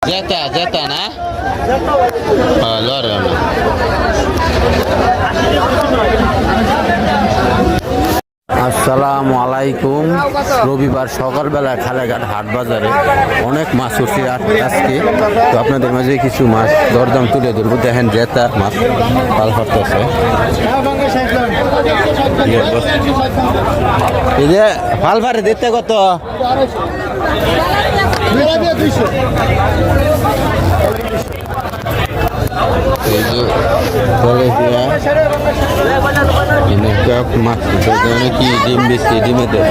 জেতা জেতা না লড়ে না। আসসালামু আলাইকুম। রবিবার সকালবেলা খালেঘাট হাট বাজারে অনেক মাছ উঠছে আজকে। তো আপনাদের মাঝে কিছু মাছ দরদাম তুলে ধরবো। দেখেন জেতা মাছ পাল করতেছে। এই যে পাল ভারে দিতে কত? মাছ কি ডিম বেশি ডিমে দেয়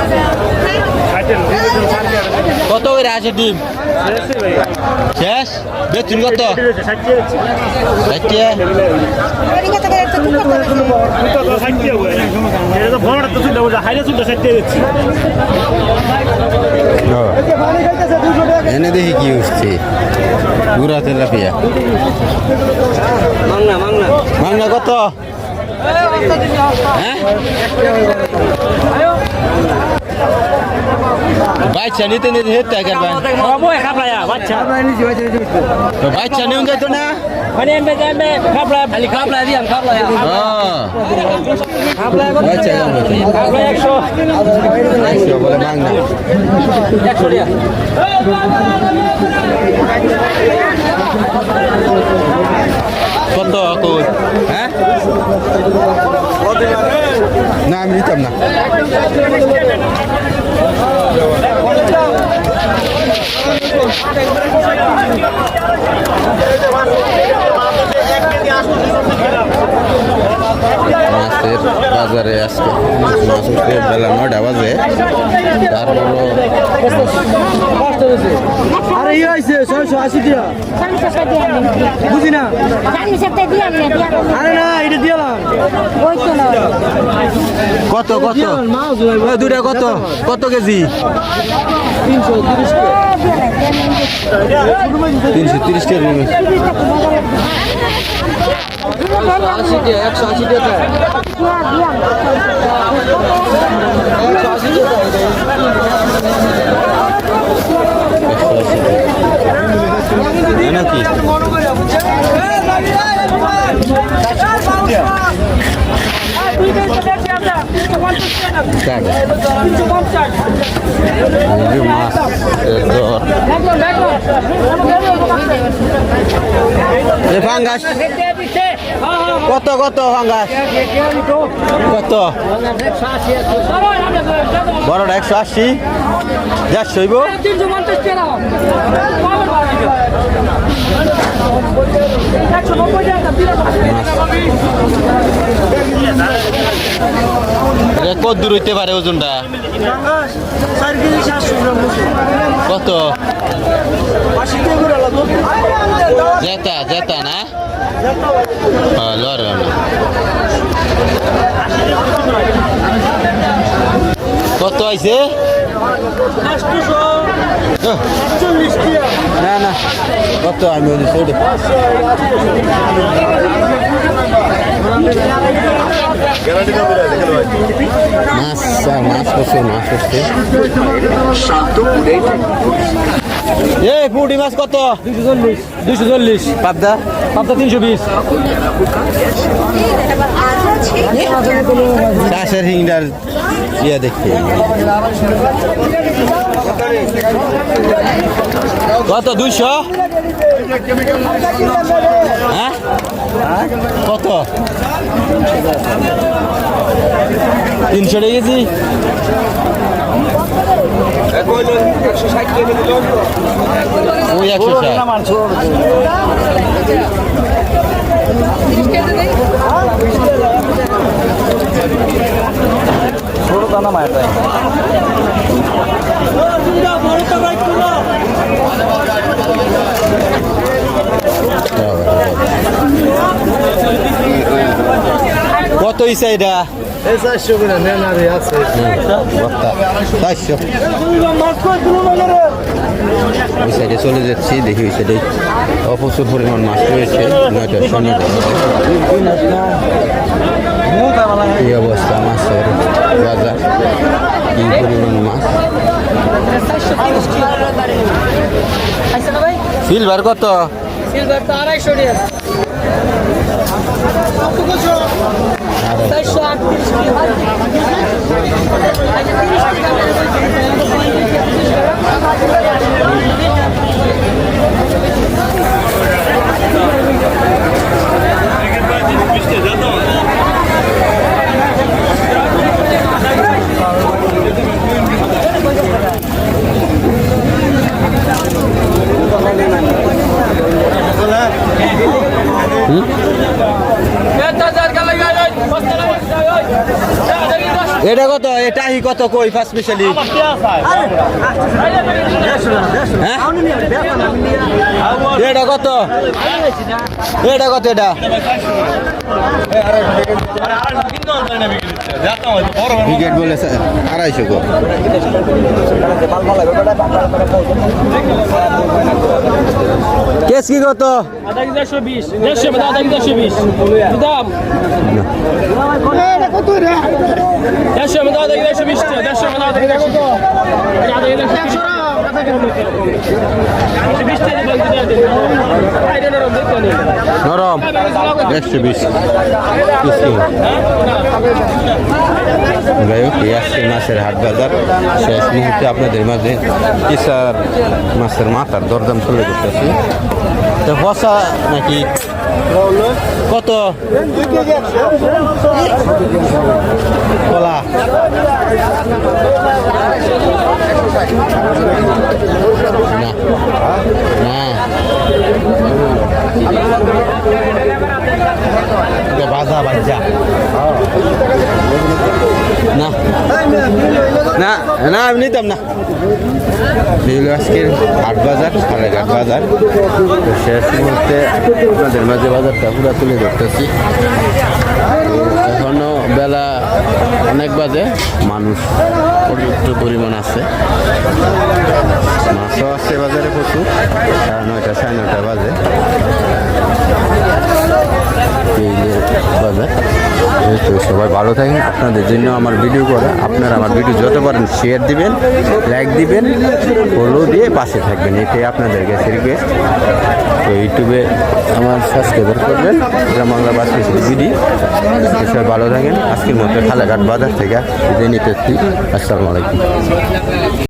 কত করে আছে ডিম শেষ বেচুন কত এনে দেখি কি উঠছে পুরা তেলাপিয়া মাংনা কত বাচ্চা নিতে নিতে হেঁটে বাচ্চা নিয়ে যেত না কত হ্যাঁ না আমি নিতাম না। মাছের বাজারে আজকে মাছ উঠে বেলা 9টা বাজে। তারপর আরে ইয়ে হয়েছে 680 টাকা বুঝি না আরে না এটা দিলাম কত কত দুটা কত কত কেজি 330 টাকা 330 টাকা 180 টাকা নাকি ফাঙ্গাস কত কত ফাঙ্গাস কত বড়টা 180 দেড়শো হইব কত দূর হইতে পারে ওজনটা কত জেতা জেতা না লড়ে না কত আইছে না না কত আমি মাছ মাছ করছে মাছ করছে এই পুঁটি মাছ কত 240 পাবদা 320 চাষের হিংডার ইয়ে দেখতে কত 200 হ্যাঁ কত 300 টাকা কেজি ওই 160 ছোট দানা মায়ের কত হইছে এটা 400 করে নেন আর আছে 400 ওই সাইডে চলে যাচ্ছি দেখি ওই সাইডে প্রচুর পরিমাণ মাছ রয়েছে নয়টা শনিবার এই অবস্থা মাছের বাজার কি পরিমাণ মাছ সিলভার কত? সিলভার তো 250 টাকা। এটা কত? এটা হি কত কই ফার্স্ট স্পেশালি? হ্যাঁ এটা কত? এটা কত? এটা উইকেট বলেছে 250 গো। কেস কি কত? 120 150 120 দাম 150 120 নরম 120। যাই হোক এই আজকে মাছের হাট বাজার শেষ মুহূর্তে আপনাদের মাঝে কিসার মাছের মাথার দরদাম তুলে করতেছি। তো বসা নাকি কত? কলা না বাজা বাজা না না না আমি নিতাম না। এগুলো আজকের হাট বাজার, খালেঘাট বাজার। তো শেষ মুহূর্তে আপনাদের মাঝে বাজারটা পুরো তুলে ধরতেছি। এখনো বেলা অনেক বাজে, মানুষ পর্যাপ্ত পরিমাণ আছে, মাছও আছে বাজারে প্রচুর। 9টা 9:30 বাজে বাজার। তো সবাই ভালো থাকেন। আপনাদের জন্য আমার ভিডিও করা, আপনারা আমার ভিডিও যত পারেন শেয়ার দিবেন, লাইক দিবেন, ফলো দিয়ে পাশে থাকবেন, এটাই আপনাদের কাছে রিকোয়েস্ট। তো ইউটিউবে আমার সাবস্ক্রাইবার করবেন, গ্রাম বাংলা বাসী ভিডিও। সবাই ভালো থাকেন। আজকের মতো খালেঘাট বাজার থেকে বিদায় নিতেছি। আসসালামু আলাইকুম।